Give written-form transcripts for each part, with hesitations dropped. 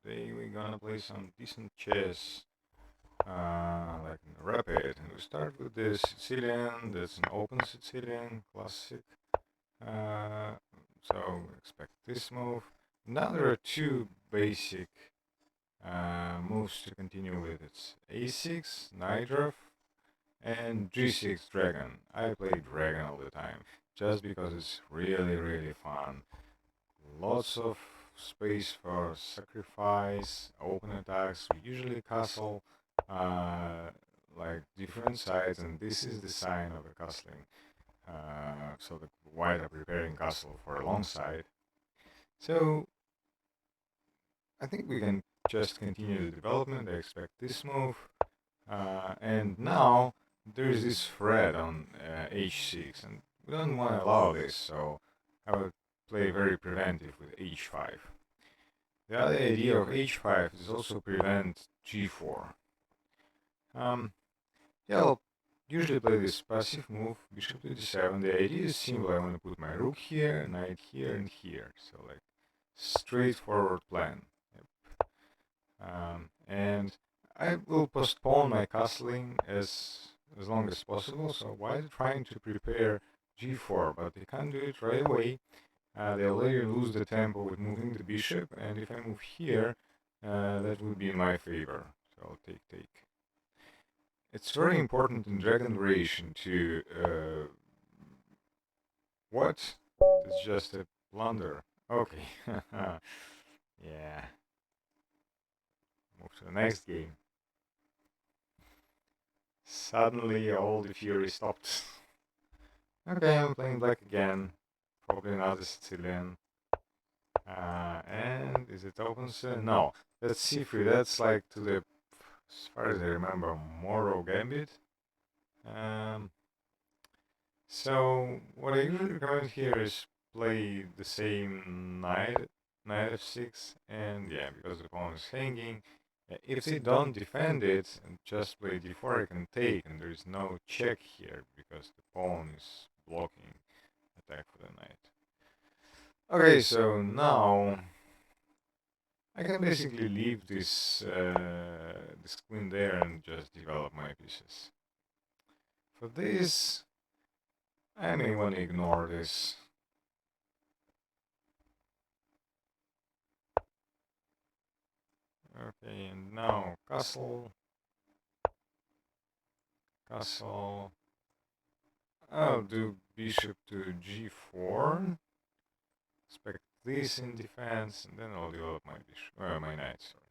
Today we're gonna play some decent chess, like in Rapid. And we start with the Sicilian, that's an open Sicilian, classic. Uh, so expect this move. Now there are two basic moves to continue with. It's A6, Knight and G6, Dragon. I play Dragon all the time, just because it's really, really fun. Lots of space for sacrifice, open attacks. We usually castle uh, like different sides, and this is the sign of a castling. So the white are preparing castle for a long side. So I think we can just continue the development. I expect this move, and now there is this threat on h6, and we don't want to allow this. So I would play very preventive with h5. The other idea of h5 is also prevent g4. Um, yeah, I'll usually play this passive move, bishop to d7. The idea is simple. I want to put my rook here, knight here, and here. So like straightforward plan. Yep. And I will postpone my castling as long as possible. So while trying to prepare g4, but they can't do it right away. They already lose the tempo with moving the bishop, and if I move here, that would be in my favor. So I'll take. It's very important in Dragon Variation to what? It's just a blunder. Okay. Yeah. Move to the next game. Suddenly all the fury stopped. Okay, I'm playing black again. Probably not a Sicilian. And is it open? No, that's c3. That's like to the, as far as I remember, Moro Gambit. Um, so what I usually recommend here is play the same knight f6, and yeah, because the pawn is hanging. If they don't defend it and just play d4, I can take, and there is no check here because the pawn is blocking attack for the knight. Okay, so now I can basically leave this queen there and just develop my pieces. For this, I may want to ignore this. Okay, and now castle, castle. I'll do bishop to g4. Expect this in defense, and then I'll develop my bishop, my knight. Sorry.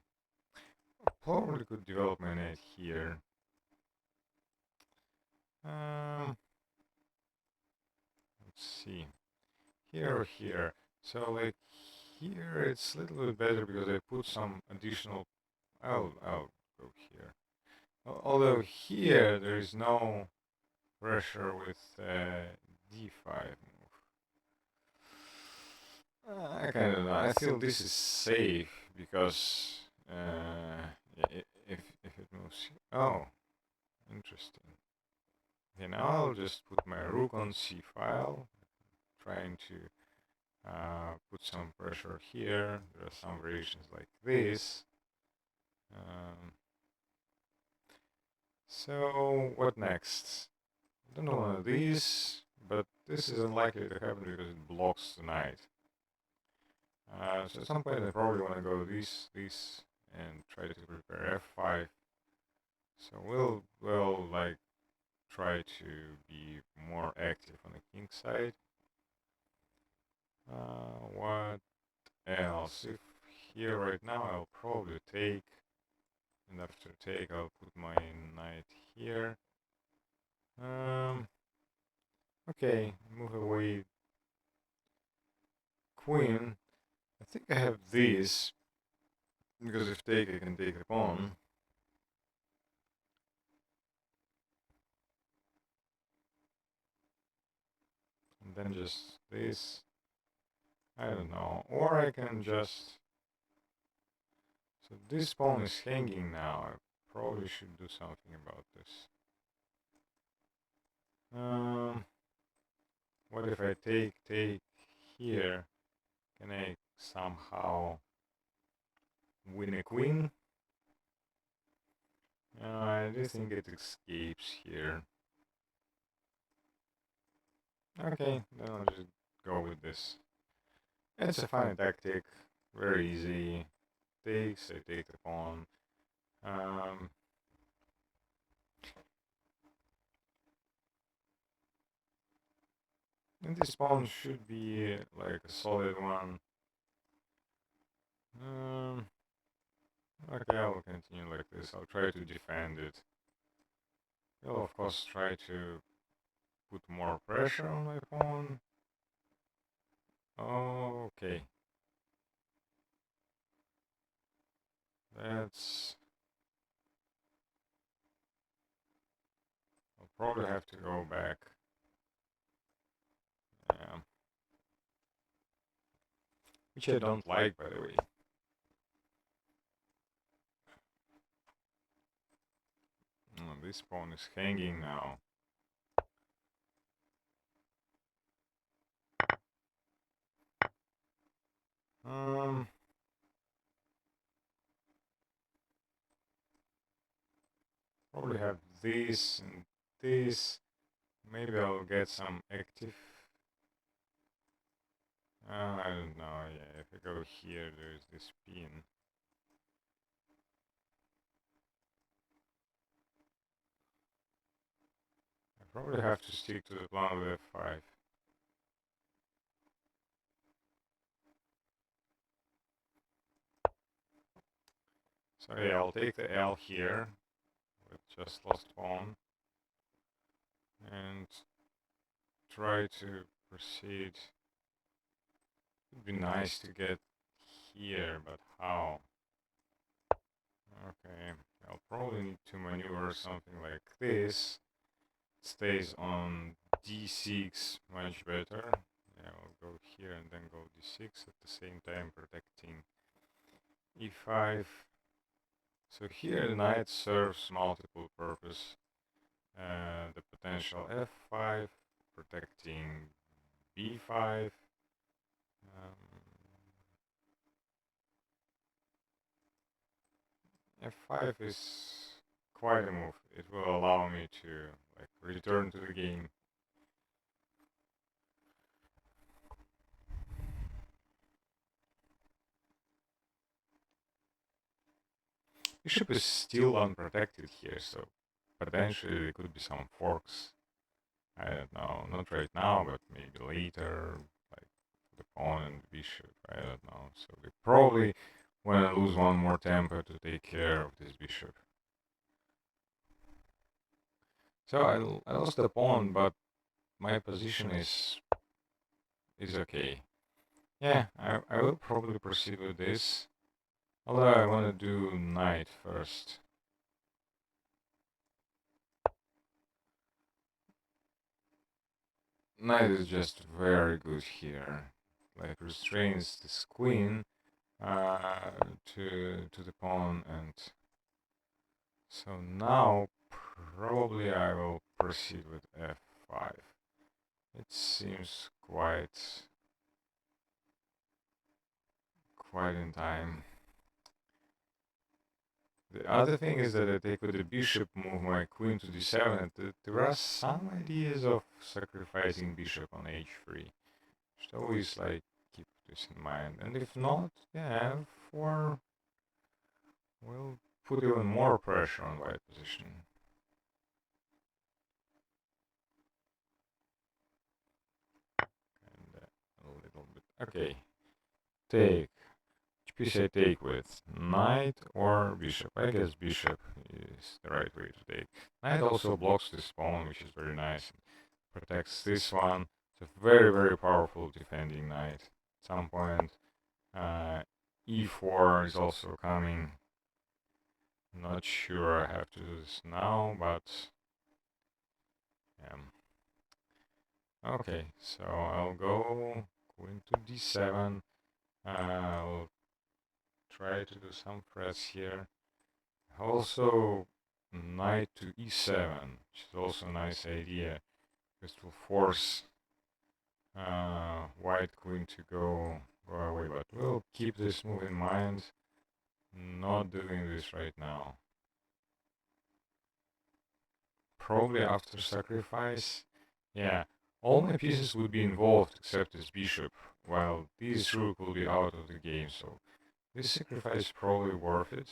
I probably could develop my knight here. Let's see. Here or here. So like here it's a little bit better because I put some additional. I'll go here. Although here there is no pressure with d5 move. I kind of know. I feel this is safe because if it moves. Oh, interesting. Okay, now I'll just put my rook on c file, trying to put some pressure here. There are some variations like this. Um, so what next? I don't know one of these, but this is unlikely to happen because it blocks the knight. So at some point I probably want to go this, and try to prepare f5. So we'll like try to be more active on the king side. What else? If here right now I'll probably take, and after take I'll put my knight here. Okay, move away queen. I think I have this because if take I can take the pawn. And then just this. I don't know. Or I can just. So this pawn is hanging now. I probably should do something about this. What if I take here? Can I somehow win a queen. I do think it escapes here. Okay, then I'll just go with this. It's a funny tactic, very easy. Takes, I take the pawn. And this pawn should be like a solid one. Okay, I'll continue like this. I'll try to defend it. I'll of course try to put more pressure on my pawn. Okay. That's... I'll probably have to go back. Yeah. Which I don't like, by the way. Oh, this pawn is hanging now. Probably have this and this. Maybe I'll get some active. I don't know. Yeah, if I go here, there's this pin. I probably have to stick to the plan with f5. So yeah, I'll take the L here with just lost pawn and try to proceed. It'd be nice to get here, but how? Okay, I'll probably need to maneuver something like this. It stays on d6 much better. Yeah, I'll go here and then go d6 at the same time protecting e5. So here the knight serves multiple purpose. The potential f5, protecting b5. F5 is quite a move. It will allow me to like return to the game. Bishop is still unprotected here, so potentially there could be some forks. I don't know, not right now, but maybe later, like the pawn and the bishop, I don't know. So they probably want to lose one more tempo to take care of this bishop. So I lost the pawn, but my position is okay. Yeah, I will probably proceed with this. Although I want to do knight first. Knight is just very good here. Like restrains this queen to the pawn, and so now probably I will proceed with f5. It seems quite in time. The other thing is that I take with the bishop, move my queen to d7. There are some ideas of sacrificing bishop on h3. Just always like keep this in mind. And if not, yeah, f4 will put even more pressure on white position. And a little bit. Okay. Take. Which piece I take with? Knight or bishop? I guess bishop is the right way to take. Knight also blocks this pawn, which is very nice. Protects this one. It's a very, very powerful defending knight. At some point, e4 is also coming. Not sure I have to do this now, but okay, so I'll go queen to d7. I'll try to do some threats here. Also, knight to e7, which is also a nice idea. This will force white queen to go away, but we'll keep this move in mind. not doing this right now. Probably after sacrifice. Yeah, all my pieces would be involved except this bishop, while this rook will be out of the game, so this sacrifice is probably worth it.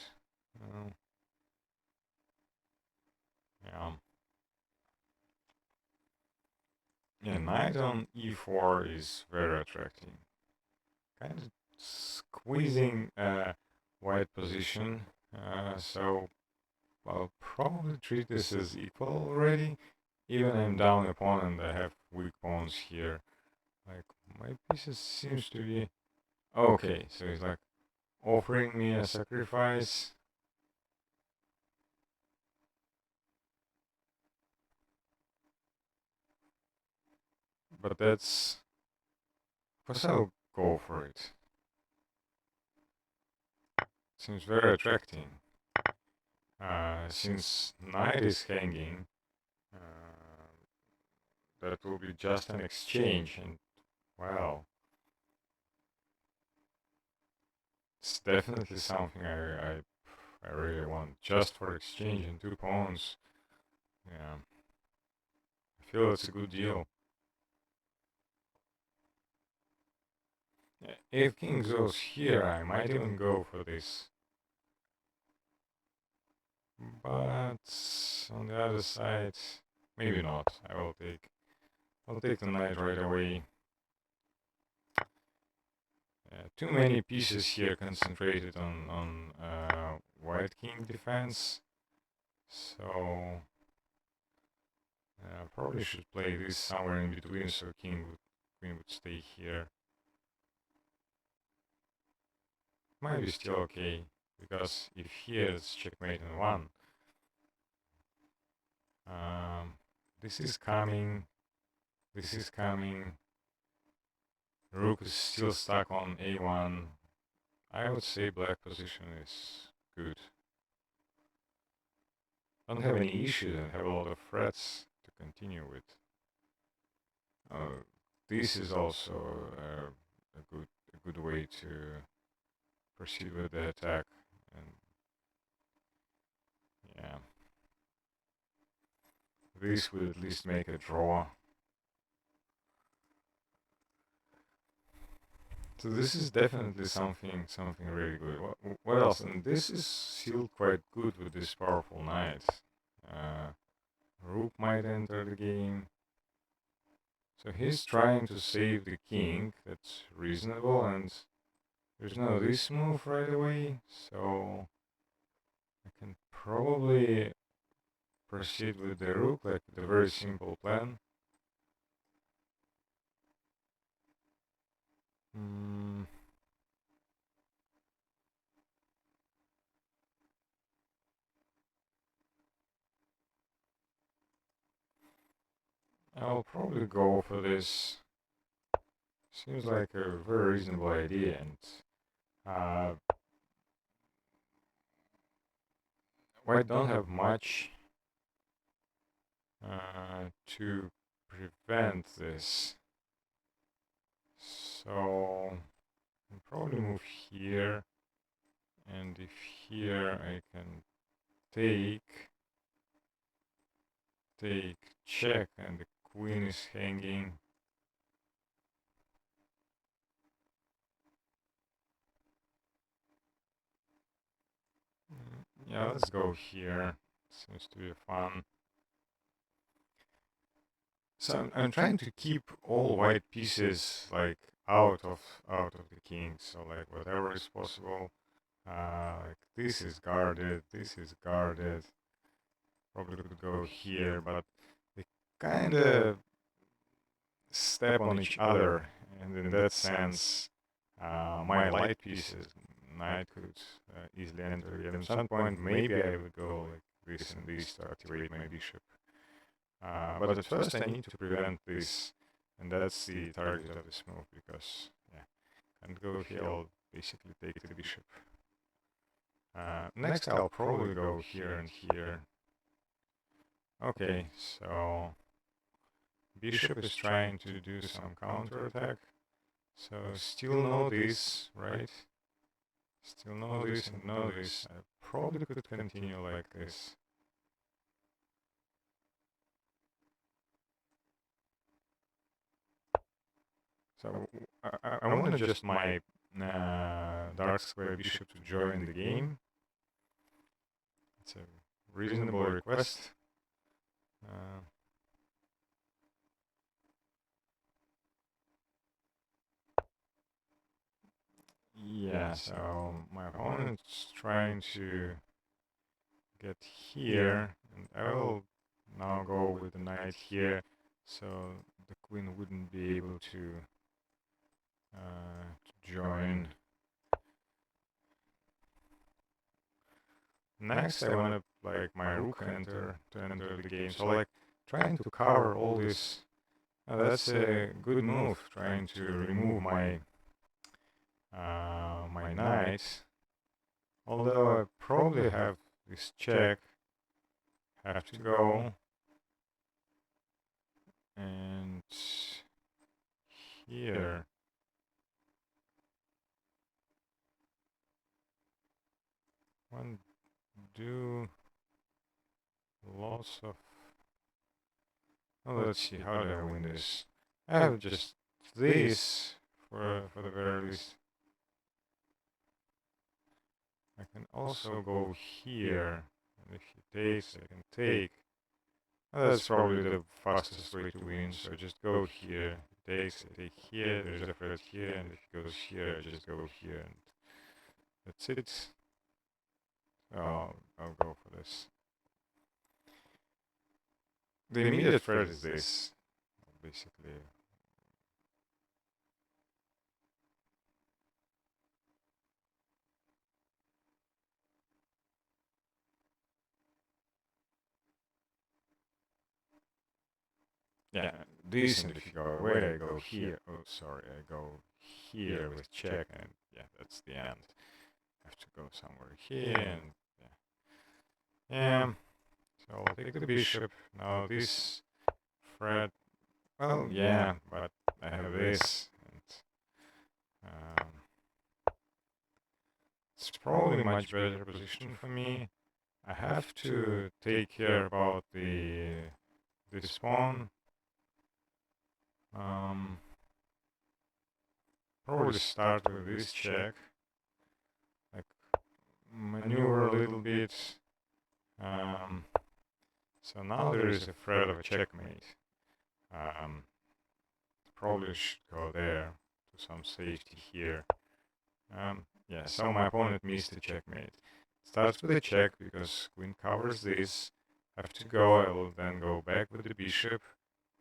Yeah. Yeah, knight on e4 is very attractive. Kind of squeezing white position, so I'll probably treat this as equal already. Even I'm down a pawn and I have weak pawns here. Like, my pieces seems to be... Okay, so he's like offering me a sacrifice. But that's... Of course I'll go for it. Seems very attracting. Since knight is hanging, that will be just an exchange, and well, it's definitely something I really want, just for exchanging 2 pawns. Yeah, I feel it's a good deal. If king goes here, I might even go for this. But on the other side, maybe not. I'll take the knight right away. Too many pieces here concentrated on white king defense. So probably should play this somewhere in between, so queen would stay here. Might be still okay, because if here it's checkmate in 1. This is coming. This is coming. Rook is still stuck on a1. I would say black position is good. Don't have any issues and have a lot of threats to continue with. This is also a good way to proceed with the attack. And yeah, this would at least make a draw. So this is definitely something really good. What else? And this is sealed quite good with this powerful knight. Rook might enter the game. So he's trying to save the king. That's reasonable, and there's no this move right away, so I can probably proceed with the rook, like the very simple plan. I'll probably go for this. Seems like a very reasonable idea, and white don't have much to prevent this. So I'll probably move here, and if here I can take check, and the queen is hanging. Yeah, let's go here. Seems to be fun. So I'm trying to keep all white pieces like out of the king. So like whatever is possible. Like this is guarded. This is guarded. Probably could go here, but they kind of step on each other, and in that sense, my light pieces, knight could easily enter. Yet at some point, maybe I would go like this and this to activate my bishop. But at first, I need to prevent this, and that's the target of this move, because yeah, and go here, I'll basically take the bishop. Next, I'll probably go here and here. Okay, so bishop is trying to do some counterattack. So still no this, right? Still know this and know this. I probably could continue like this. So I want to adjust my dark square bishop to join the game. It's a reasonable request. Yeah, so my opponent's trying to get here, and I will now go with the knight here, so the queen wouldn't be able to join. Next, I want to like my rook enter the game. So like trying to cover all this. That's a good move. Trying to remove my my knight. Although I probably have this check. Have to go and here. One do lots of. Oh, let's see, how do I win this? I have just this for the very least. I can also go here, and if he takes, I can take. That's probably the fastest way to win, so just go here, he takes, I take here, there's a threat here, and if he goes here, I just go here, and that's it. So I'll go for this. The immediate threat is this, basically. Yeah, decent if you go away, I go here. Oh, sorry, I go here with check, and yeah, that's the end. I have to go somewhere here, and yeah. Yeah, so I'll take the bishop. Now this threat, well, yeah, but I have this, and it's probably a much better position for me. I have to take care about this pawn. Probably start with this check, like maneuver a little bit. So now there is a threat of a checkmate. Probably should go there to some safety here. Yeah, so my opponent missed the checkmate. Starts with a check because queen covers this. Have to go, I will then go back with the bishop.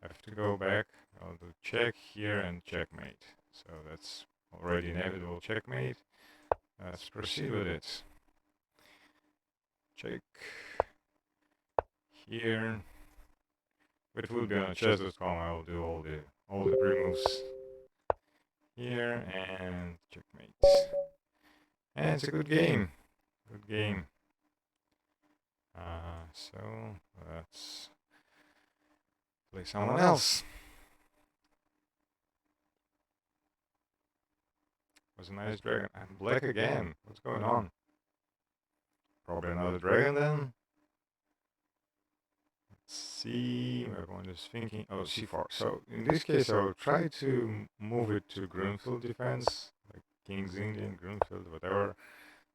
Have to go back, I'll do check here and checkmate. So that's already inevitable checkmate. Let's proceed with it. Check here. But it will be on chess.com. I will do all the pre-moves here and checkmate. And it's a good game. Good game. So let's play someone else. Was a nice dragon. I'm black again. What's going on? Probably another dragon then. Let's see. My opponent is thinking. Oh, c4. So in this case, I will try to move it to Grunfeld defense, like King's Indian, Grunfeld, whatever.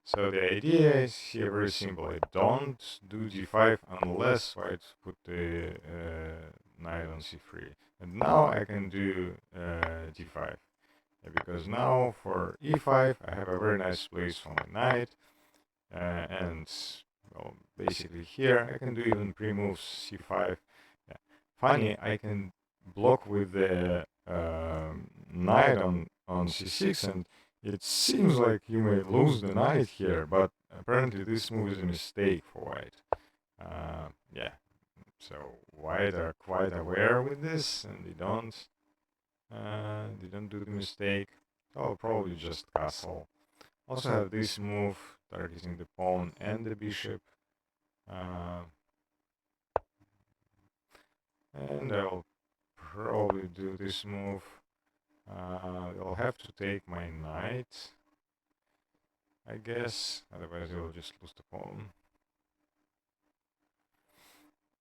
So the idea is here very simple. I don't do g5 unless white put the knight on c3. And now I can do d5. Yeah, because now for e5 I have a very nice place for my knight. And well, basically here I can do even pre-moves c5. Yeah. Funny, I can block with the knight on c6, and it seems like you may lose the knight here, but apparently this move is a mistake for white. Yeah, so white are quite aware with this, and they don't do the mistake. I'll probably just castle. Also have this move targeting the pawn and the bishop. And I'll probably do this move. I'll have to take my knight. I guess. Otherwise, you'll just lose the pawn.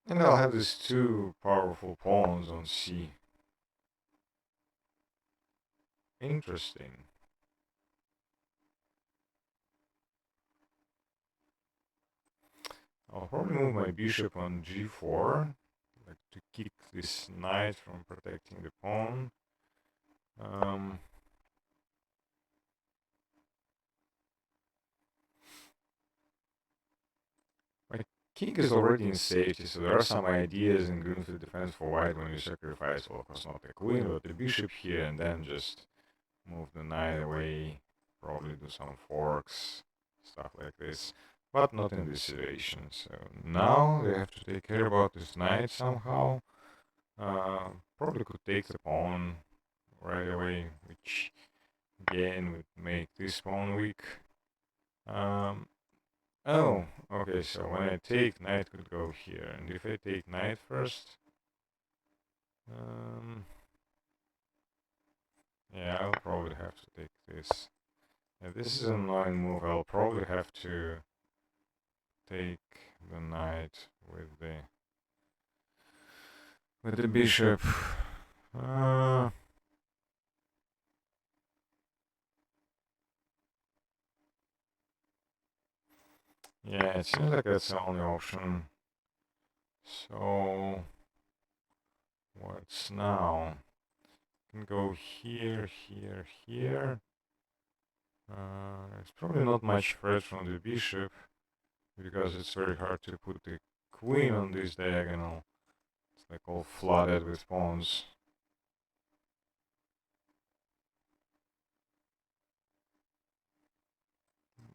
And I'll have these two powerful pawns on c. Interesting. I'll probably move my bishop on g4, like to keep this knight from protecting the pawn. My king is already in safety, so there are some ideas in Greenfield defense for white when you sacrifice, well, of course not the queen, but the bishop here, and then just move the knight away, probably do some forks, stuff like this, but not in this situation. So now they have to take care about this knight somehow. Probably could take the pawn right away, which again would make this pawn weak. Oh, okay, so when I take, knight could go here, and if I take knight first, yeah, I'll probably have to take this. Yeah, this is an annoying move. I'll probably have to take the knight with the bishop. Yeah, it seems like that's the only option. So what's now? Can go here, here, here. It's probably not much threat from the bishop, because it's very hard to put the queen on this diagonal. It's like all flooded with pawns.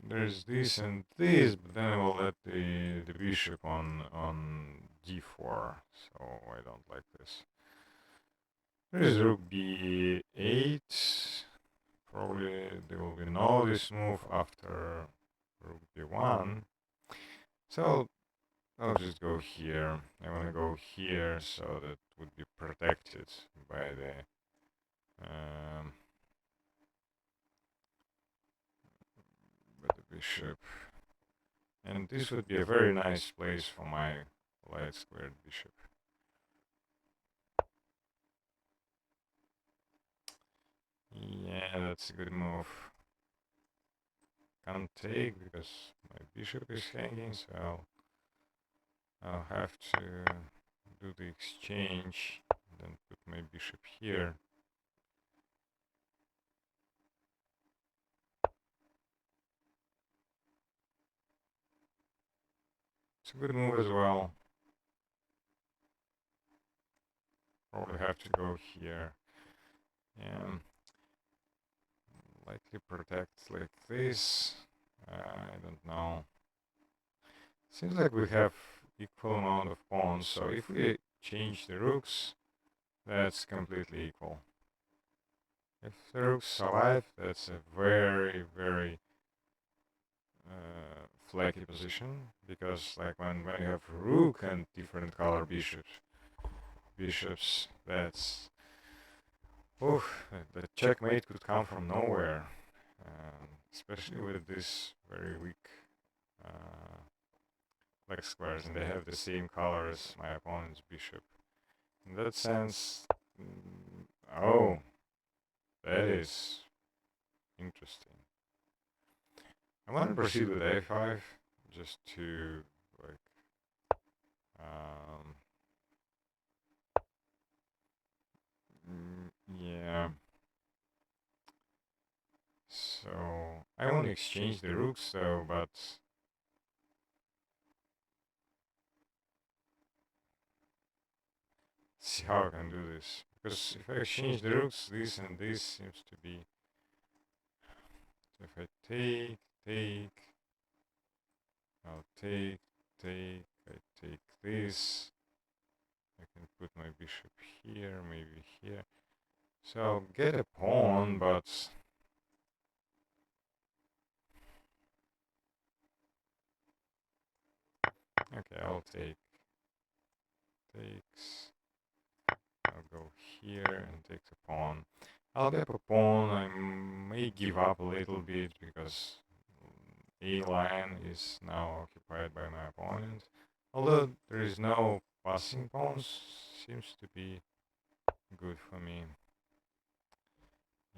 There's this and this, but then I will let the bishop on d4, so I don't like this. There is rook b8. Probably there will be no this move after rook b1. So I'll just go here. I want to go here so that would be protected by the bishop. And this would be a very nice place for my light squared bishop. Yeah, that's a good move. Can't take because my bishop is hanging, so I'll have to do the exchange, then put my bishop here. It's a good move as well. Probably have to go here. Yeah. Likely protect like this. I don't know. Seems like we have equal amount of pawns, so if we change the rooks, that's completely equal. If the rooks survive, that's a very, very flaky position, because like when you have rook and different color bishops, that's the checkmate could come from nowhere, especially with this very weak black squares, and they have the same color as my opponent's bishop. In that sense, oh, that is interesting. I want to proceed with a5 just to like yeah. So I want to exchange the rooks though, but see how I can do this. Because if I exchange the rooks, this and this seems to be. So if I take, I'll take, I take this. I can put my bishop here, maybe here. So I'll get a pawn, but okay, I'll take. Takes. I'll go here and take the pawn. I'll get a pawn. I may give up a little bit because A line is now occupied by my opponent. Although there is no passing pawns, seems to be good for me.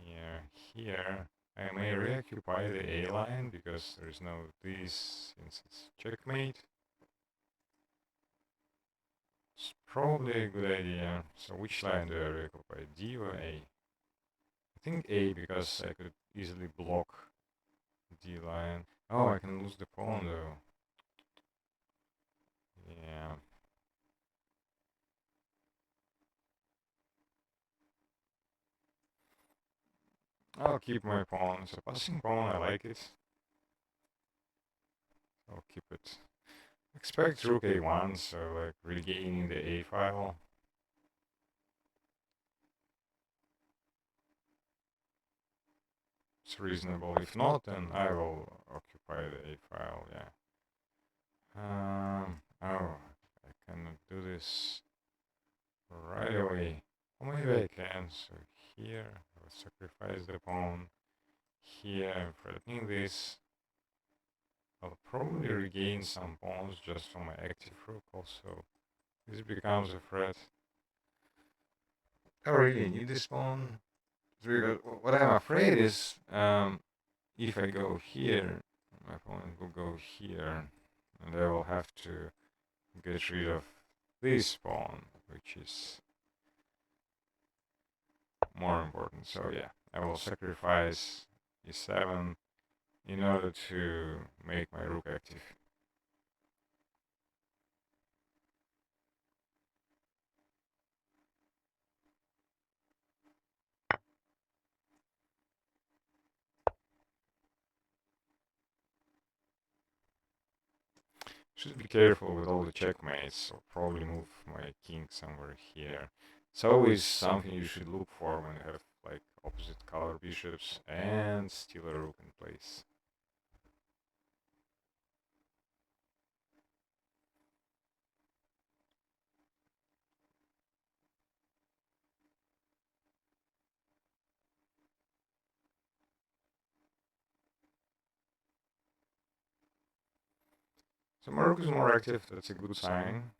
Yeah, here I may reoccupy the A line because there's no this since it's checkmate. It's probably a good idea. So which line do I reoccupy, D or A? I think A because I could easily block D line. Oh, I can lose the pawn though. Yeah. I'll keep my pawn. It's a passing pawn, I like it. I'll keep it. Expect rook a1, so like regaining the a file. It's reasonable. If not, then I will occupy the a file, yeah. Oh, I cannot do this right away. Or maybe I can. So here, I will sacrifice the pawn. Here, I'm threatening this. I'll probably regain some pawns just from my active rook also. This becomes a threat. I really need this pawn. What I'm afraid is, if I go here, my opponent will go here, and I will have to get rid of this pawn, which is more important. So yeah, I will sacrifice e7 in order to make my rook active. Should be careful with all the checkmates. I'll probably move my king somewhere here. It's always something you should look for when you have like opposite color bishops and still a rook in place. So my rook is more active, that's a good sign.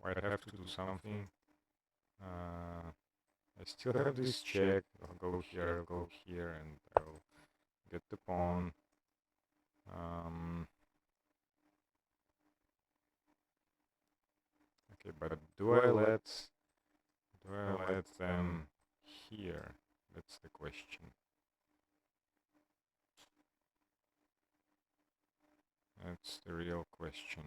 Might have to do something. I still have this check. I'll go here, and I'll get the pawn. Okay, but do I let them here? That's the question. That's the real question.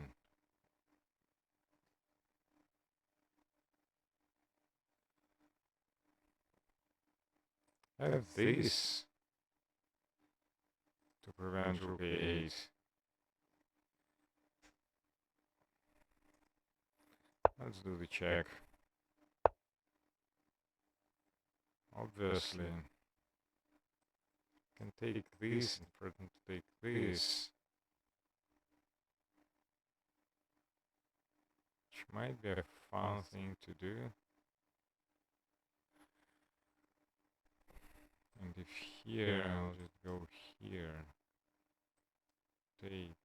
I have this to prevent rook a8. Let's do the check. Obviously, I can take this and threaten to take this, which might be a fun thing to do. And if here, I'll just go here, take.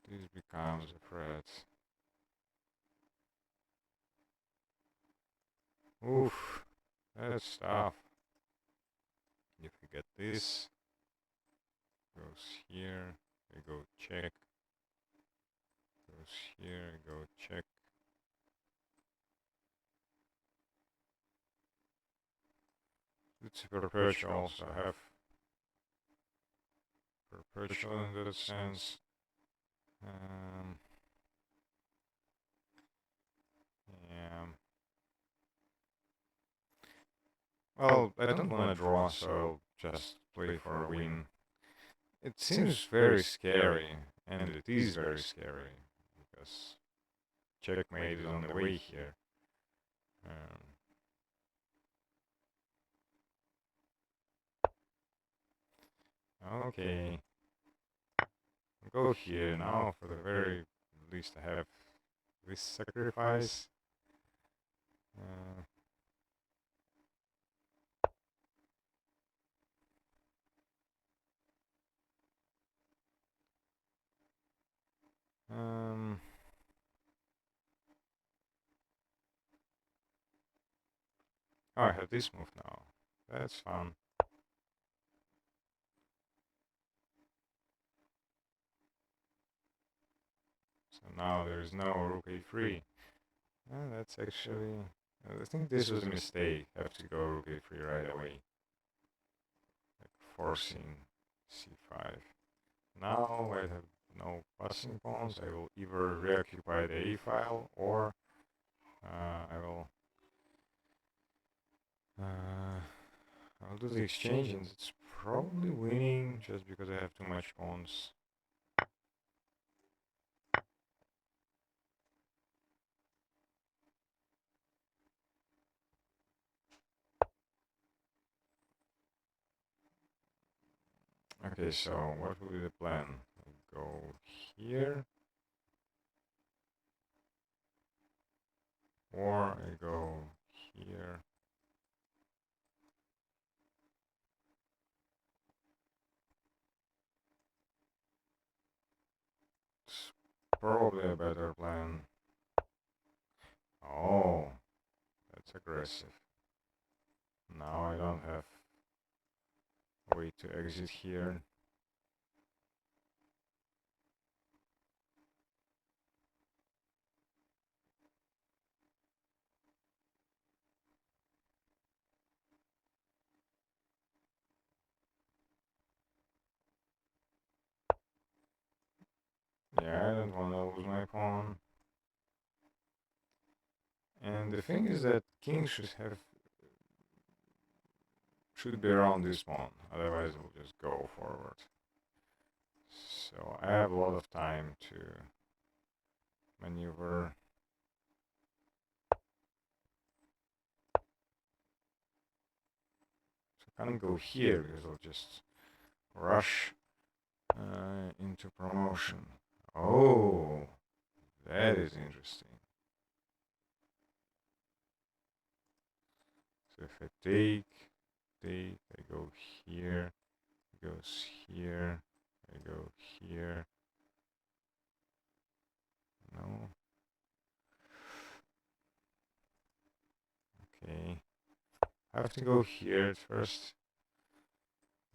This becomes a threat. Oof, that's tough. If we get this, goes here, we go check, goes here, go check. It's a perpetual, so I have perpetual in that sense. Yeah. Well, I don't want to draw, so I'll just play for a win. It seems very scary, and it is very scary, because checkmate is on the way here. Okay. Go here now, for the very least I have this sacrifice. Oh, I have this move now. That's fun. So now there's no rook a3. That's actually... I think this was a mistake. Have to go rook a3 right away. Like forcing c5. Now I have no passing pawns. I will either reoccupy the a file or I will... I'll do the exchange, and it's probably winning just because I have too much pawns. Okay, so what will be the plan? I go here, or I go here. It's probably a better plan. Oh, that's aggressive. Now I don't have a way to exit here. Yeah, I don't want to lose my pawn. And the thing is that king should be around this pawn, otherwise we'll just go forward. So I have a lot of time to maneuver. So I can't go here because I'll just rush into promotion. Oh, that is interesting. So if I take, I go here, it goes here, I go here. No. Okay. I have to go here at first.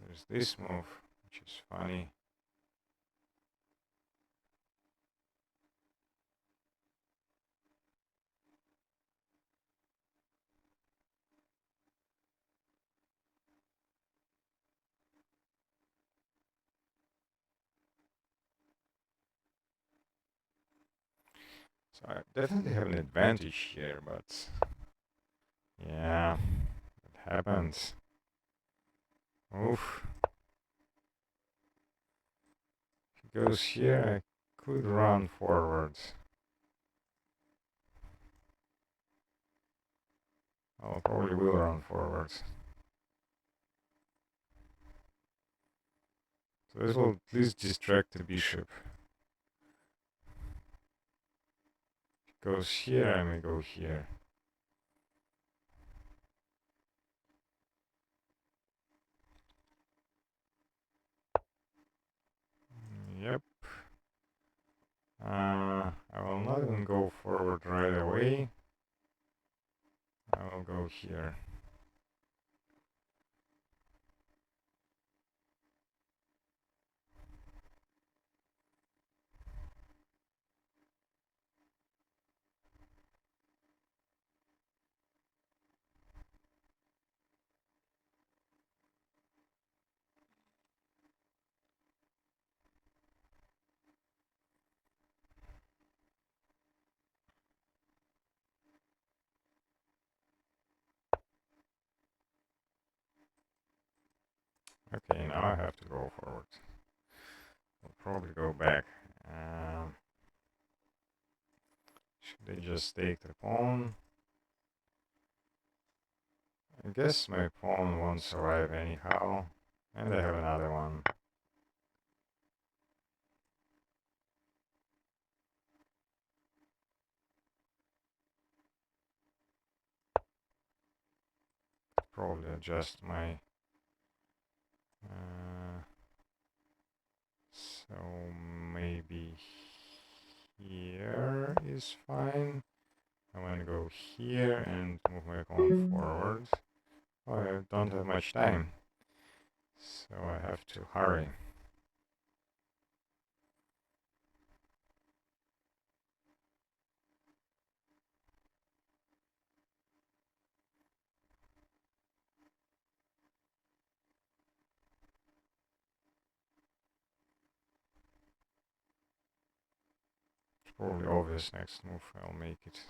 There's this move, which is funny. So I definitely have an advantage here, but yeah, it happens. Oof. If he goes here, I could run forwards. I probably will run forwards. So this will at least distract the bishop. If it goes here, I may go here. Yep. I will not even go forward right away. I will go here. Okay, now I have to go forward. I'll probably go back. Should I just take the pawn? I guess my pawn won't survive anyhow. And I have another one. Probably adjust my... so maybe here is fine. I want to go here and move my pawn forward. Oh, I don't have much time, so I have to hurry. It's probably obvious next move, I'll make it.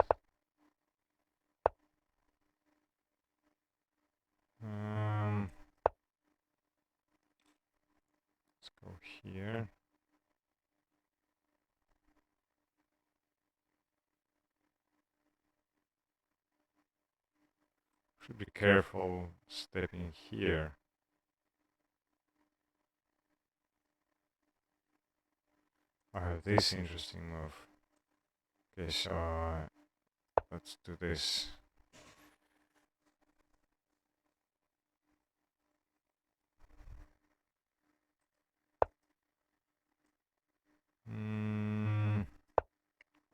Let's go here. Should be careful stepping here. I have this interesting move. Okay, so let's do this.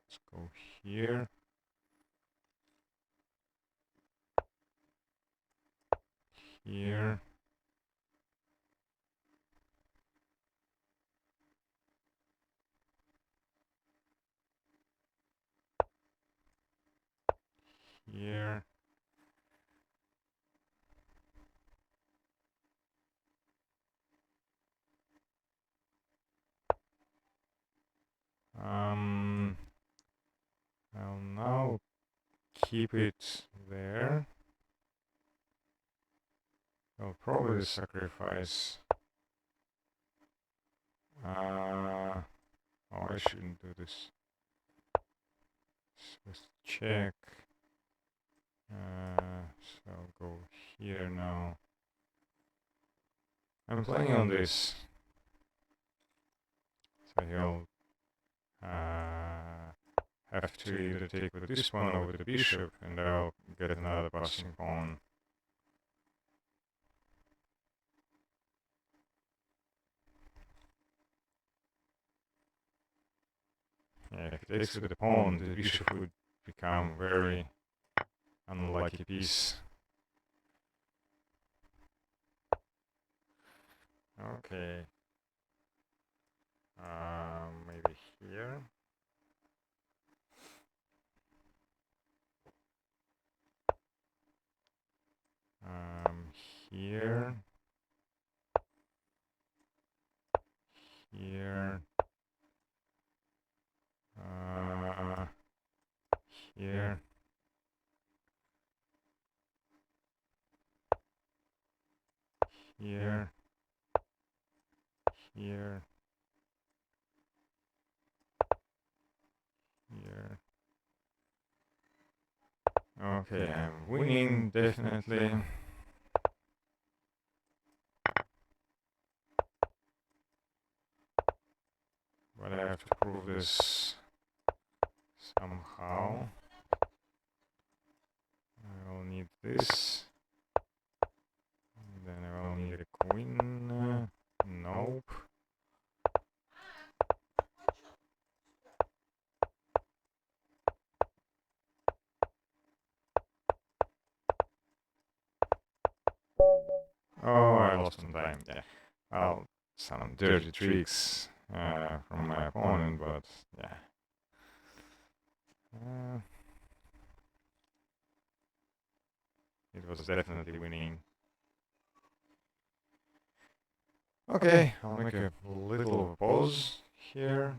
Let's go here. Here. Here. I'll now keep it there. I'll probably sacrifice. Oh, I shouldn't do this. Just check. So I'll go here now. I'm planning on this. So he'll have to either take with this pawn over the bishop, and I'll get another passing pawn. Yeah, if he takes with the pawn, the bishop would become very unlucky piece. Okay. Maybe here. Here. Here. Here. Here. Here. Here. Okay, I'm winning, definitely. But I have to prove this somehow. I will need this. And then I will need a queen. Nope. Oh, I lost some time, yeah. Well, some dirty tricks from my opponent, but yeah. It was definitely winning. Okay, I'll make a little pause here.